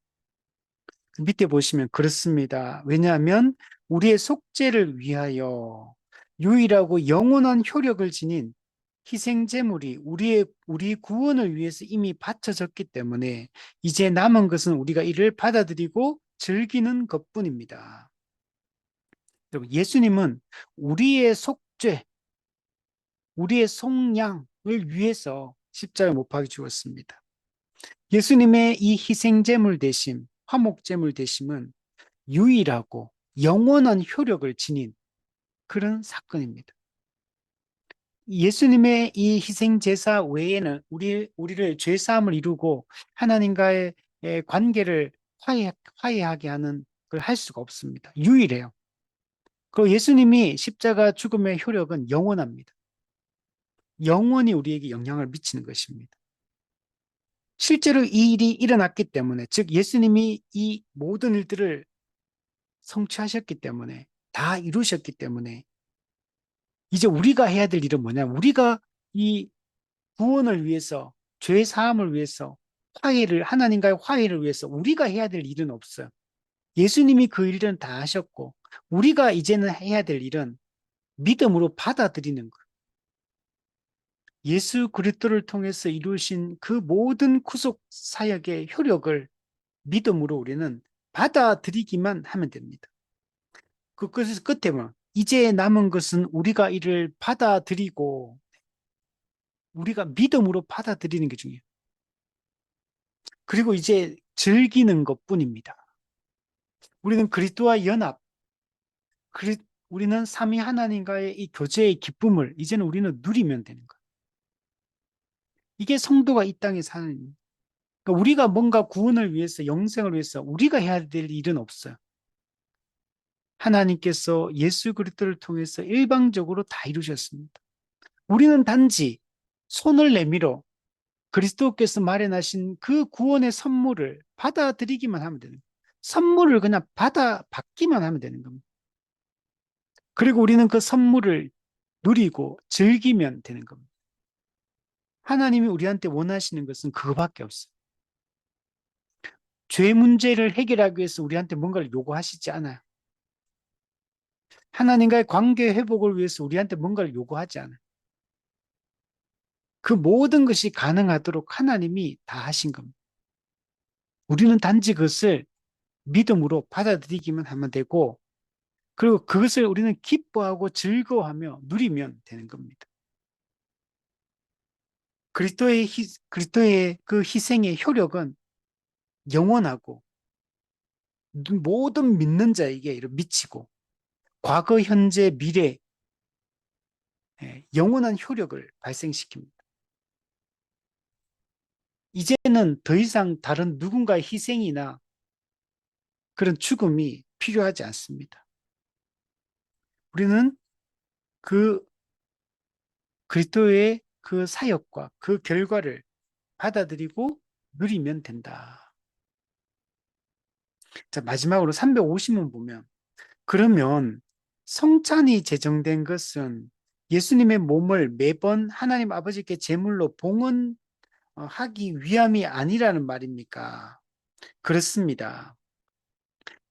밑에 보시면 그렇습니다. 왜냐하면 우리의 속죄를 위하여 유일하고 영원한 효력을 지닌 희생 제물이 우리 구원을 위해서 이미 바쳐졌기 때문에 이제 남은 것은 우리가 이를 받아들이고 즐기는 것뿐입니다. 여러분, 예수님은 우리의 속죄, 우리의 속량을 위해서 십자가에 못 박혀 죽었습니다. 예수님의 이 희생제물 대심, 화목제물 대심은 유일하고 영원한 효력을 지닌 그런 사건입니다. 예수님의 이 희생 제사 외에는 우리를 죄 사함을 이루고 하나님과의 관계를 화해하게 하는 걸 할 수가 없습니다. 유일해요. 그리고 예수님이 십자가 죽음의 효력은 영원합니다. 영원히 우리에게 영향을 미치는 것입니다. 실제로 이 일이 일어났기 때문에, 즉 예수님이 이 모든 일들을 성취하셨기 때문에, 다 이루셨기 때문에 이제 우리가 해야 될 일은 뭐냐면, 우리가 이 구원을 위해서, 죄 사함을 위해서, 하나님과의 화해를 위해서 우리가 해야 될 일은 없어요. 예수님이 그 일은 다 하셨고, 우리가 이제는 해야 될 일은 믿음으로 받아들이는 것. 예수 그리스도를 통해서 이루신 그 모든 구속 사역의 효력을 믿음으로 우리는 받아들이기만 하면 됩니다. 그것에서 끝에 뭐, 이제 남은 것은 우리가 이를 받아들이고, 우리가 믿음으로 받아들이는 게 중요해요. 그리고 이제 즐기는 것 뿐입니다. 우리는 그리스도와 연합, 우리는 삼위 하나님과의 이 교제의 기쁨을 이제는 우리는 누리면 되는 거예요. 이게 성도가 이 땅에 사는 일입니다. 그러니까 우리가 뭔가 구원을 위해서, 영생을 위해서 우리가 해야 될 일은 없어요. 하나님께서 예수 그리스도를 통해서 일방적으로 다 이루셨습니다. 우리는 단지 손을 내밀어 그리스도께서 마련하신 그 구원의 선물을 받아들이기만 하면 되는 거예요. 선물을 그냥 받기만 하면 되는 겁니다. 그리고 우리는 그 선물을 누리고 즐기면 되는 겁니다. 하나님이 우리한테 원하시는 것은 그거밖에 없어요. 죄 문제를 해결하기 위해서 우리한테 뭔가를 요구하시지 않아요. 하나님과의 관계 회복을 위해서 우리한테 뭔가를 요구하지 않아요. 그 모든 것이 가능하도록 하나님이 다 하신 겁니다. 우리는 단지 그것을 믿음으로 받아들이기만 하면 되고, 그리고 그것을 우리는 기뻐하고 즐거워하며 누리면 되는 겁니다. 그리스도의 그 희생의 효력은 영원하고 모든 믿는 자에게 미치고 과거, 현재, 미래 영원한 효력을 발생시킵니다. 이제는 더 이상 다른 누군가의 희생이나 그런 죽음이 필요하지 않습니다. 우리는 그 그리스도의 그 사역과 그 결과를 받아들이고 누리면 된다. 자, 마지막으로 350문 보면, 그러면 성찬이 제정된 것은 예수님의 몸을 매번 하나님 아버지께 제물로 봉헌하기 위함이 아니라는 말입니까? 그렇습니다.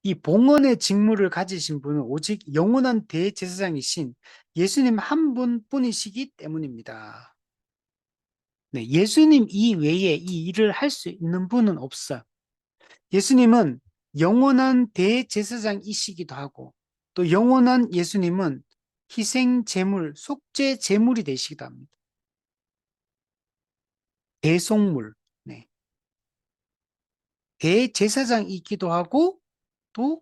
이 봉헌의 직무를 가지신 분은 오직 영원한 대제사장이신 예수님 한 분뿐이시기 때문입니다. 네, 예수님 이외에 이 일을 할 수 있는 분은 없어요. 예수님은 영원한 대제사장이시기도 하고, 또 영원한 예수님은 희생 제물, 속죄 제물이 되시기도 합니다. 대속물, 네. 대제사장이기도 하고, 또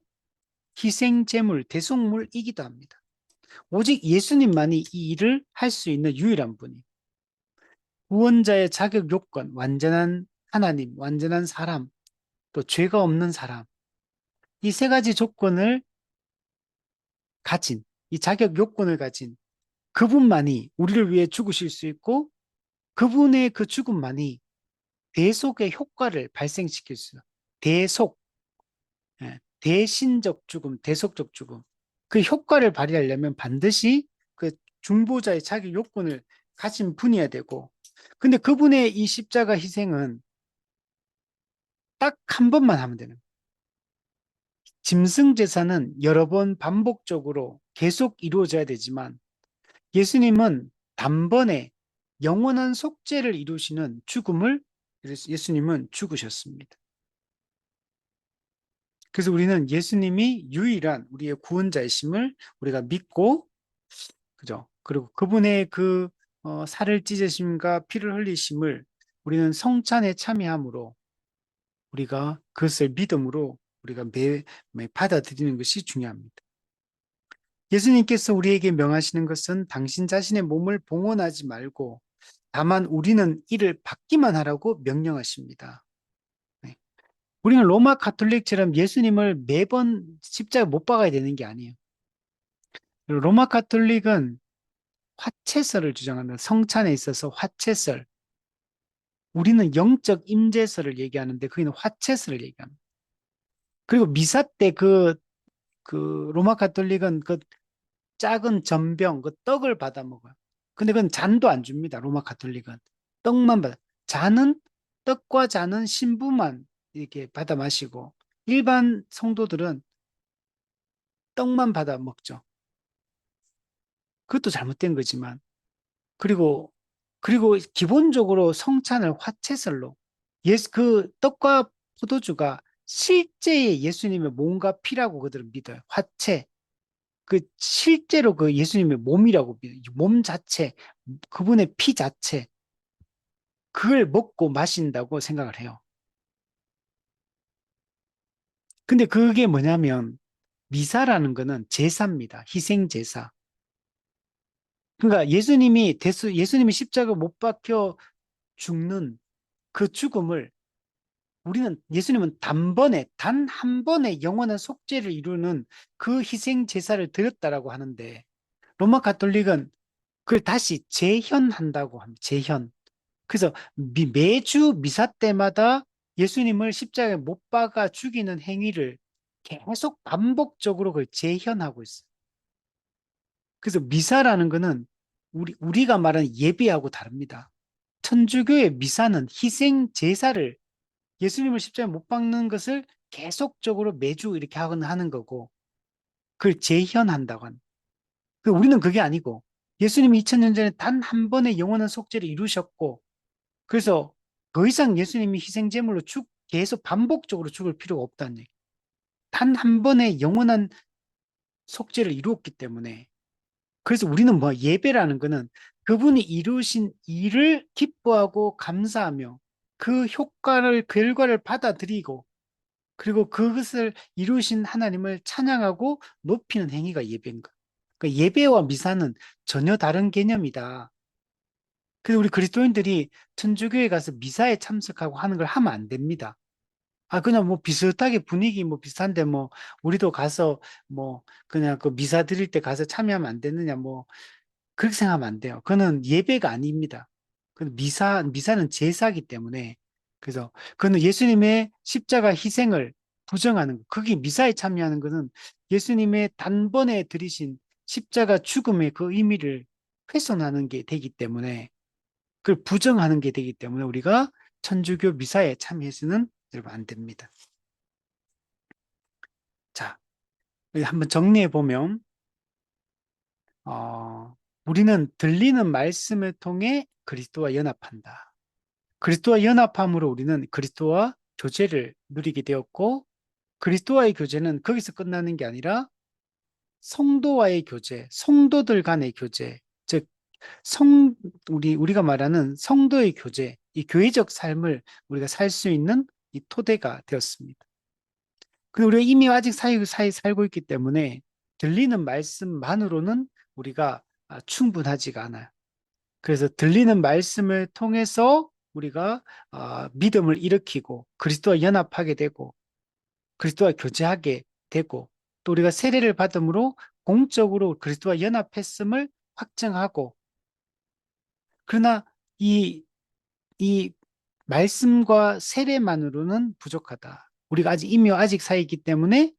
희생 제물, 대속물이기도 합니다. 오직 예수님만이 이 일을 할 수 있는 유일한 분이. 구원자의 자격 요건, 완전한 하나님, 완전한 사람, 또 죄가 없는 사람. 이 세 가지 조건을 가진, 이 자격 요건을 가진 그분만이 우리를 위해 죽으실 수 있고, 그분의 그 죽음만이 대속의 효과를 발생시킬 수 있어요. 대속, 대신적 죽음, 대속적 죽음. 그 효과를 발휘하려면 반드시 그 중보자의 자격 요건을 가진 분이어야 되고, 근데 그분의 이 십자가 희생은 딱 한 번만 하면 되는 거예요. 짐승 제사는 여러 번 반복적으로 계속 이루어져야 되지만, 예수님은 단번에 영원한 속죄를 이루시는 죽음을 예수님은 죽으셨습니다. 그래서 우리는 예수님이 유일한 우리의 구원자이심을 우리가 믿고, 그죠? 그리고 그분의 그 살을 찢으심과 피를 흘리심을 우리는 성찬에 참여함으로 우리가 그것을 믿음으로 우리가 매 받아들이는 것이 중요합니다. 예수님께서 우리에게 명하시는 것은 당신 자신의 몸을 봉헌하지 말고 다만 우리는 이를 받기만 하라고 명령하십니다. 네. 우리는 로마 가톨릭처럼 예수님을 매번 십자가에 못 박아야 되는 게 아니에요. 로마 가톨릭은 화채설을 주장합니다. 성찬에 있어서 화채설. 우리는 영적 임재설을 얘기하는데 거기는 화채설을 얘기합니다. 그리고 미사 때 그 로마 가톨릭은 그 작은 전병, 그 떡을 받아 먹어요. 근데 그건 잔도 안 줍니다. 로마 가톨릭은. 떡만 받아. 잔은, 떡과 잔은 신부만 이렇게 받아 마시고, 일반 성도들은 떡만 받아 먹죠. 그것도 잘못된 거지만. 그리고, 그리고 기본적으로 성찬을 화채설로, 그 떡과 포도주가 실제의 예수님의 몸과 피라고 그들은 믿어요. 화채. 그 실제로 그 예수님의 몸이라고 믿어요. 몸 자체, 그분의 피 자체, 그걸 먹고 마신다고 생각을 해요. 근데 그게 뭐냐면 미사라는 거는 제사입니다. 희생 제사. 그러니까 예수님이 십자가 못 박혀 죽는 그 죽음을 우리는 예수님은 단 한 번의 영원한 속죄를 이루는 그 희생 제사를 드렸다라고 하는데 로마 가톨릭은 그걸 다시 재현한다고 합니다. 재현. 그래서 매주 미사 때마다 예수님을 십자가에 못 박아 죽이는 행위를 계속 반복적으로 그걸 재현하고 있어요. 그래서 미사라는 거는 우리가 말하는 예배하고 다릅니다. 천주교의 미사는 희생 제사를 예수님을 십자가에 못 박는 것을 계속적으로 매주 이렇게 하는 거고 그걸 재현한다고 하는. 우리는 그게 아니고 예수님이 2000년 전에 단 한 번의 영원한 속죄를 이루셨고 그래서 더 이상 예수님이 희생제물로 계속 반복적으로 죽을 필요가 없다는 얘기. 단 한 번의 영원한 속죄를 이루었기 때문에. 그래서 우리는 뭐 예배라는 거는 그분이 이루신 일을 기뻐하고 감사하며 그 결과를 받아들이고 그리고 그것을 이루신 하나님을 찬양하고 높이는 행위가 예배인 가 그러니까 예배와 미사는 전혀 다른 개념이다. 그래서 우리 그리스도인들이 천주교에 가서 미사에 참석하고 하는 걸 하면 안 됩니다. 그냥 뭐 비슷하게 분위기 뭐 비슷한데 뭐 우리도 가서 뭐 그냥 그 미사 드릴 때 가서 참여하면 안 되느냐 뭐 그렇게 생각하면 안 돼요. 그거는 예배가 아닙니다. 미사는 제사기 때문에 그래서 그거는 예수님의 십자가 희생을 부정하는 거. 그게 미사에 참여하는 것은 예수님의 단번에 들이신 십자가 죽음의 그 의미를 훼손하는 게 되기 때문에 그걸 부정하는 게 되기 때문에 우리가 천주교 미사에 참여해서는 여러분 안 됩니다. 자, 한번 정리해 보면 우리는 들리는 말씀을 통해 그리스도와 연합한다. 그리스도와 연합함으로 우리는 그리스도와 교제를 누리게 되었고 그리스도와의 교제는 거기서 끝나는 게 아니라 성도와의 교제, 성도들 간의 교제, 즉 우리가 말하는 성도의 교제, 이 교회적 삶을 우리가 살 수 있는 이 토대가 되었습니다. 근데 우리가 이미 아직 사이 살고 있기 때문에 들리는 말씀만으로는 우리가 충분하지가 않아요. 그래서 들리는 말씀을 통해서 우리가 믿음을 일으키고 그리스도와 연합하게 되고 그리스도와 교제하게 되고 또 우리가 세례를 받음으로 공적으로 그리스도와 연합했음을 확증하고 그러나 이 말씀과 세례만으로는 부족하다. 우리가 아직 사이기 때문에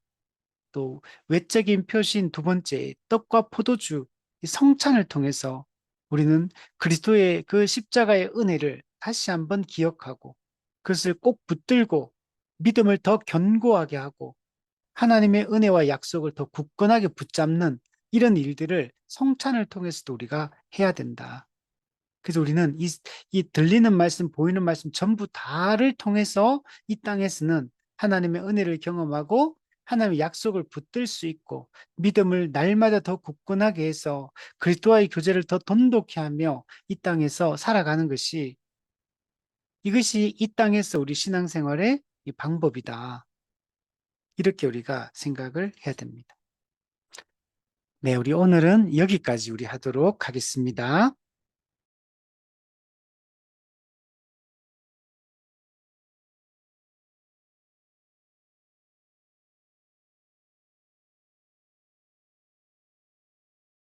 또 외적인 표시인 두 번째 떡과 포도주 이 성찬을 통해서 우리는 그리스도의 그 십자가의 은혜를 다시 한번 기억하고 그것을 꼭 붙들고 믿음을 더 견고하게 하고 하나님의 은혜와 약속을 더 굳건하게 붙잡는 이런 일들을 성찬을 통해서도 우리가 해야 된다. 그래서 우리는 이 들리는 말씀, 보이는 말씀 전부 다를 통해서 이 땅에서는 하나님의 은혜를 경험하고 하나님의 약속을 붙들 수 있고 믿음을 날마다 더 굳건하게 해서 그리스도와의 교제를 더 돈독히 하며 이 땅에서 살아가는 것이 이것이 이 땅에서 우리 신앙생활의 이 방법이다. 이렇게 우리가 생각을 해야 됩니다. 네, 우리 오늘은 여기까지 우리 하도록 하겠습니다.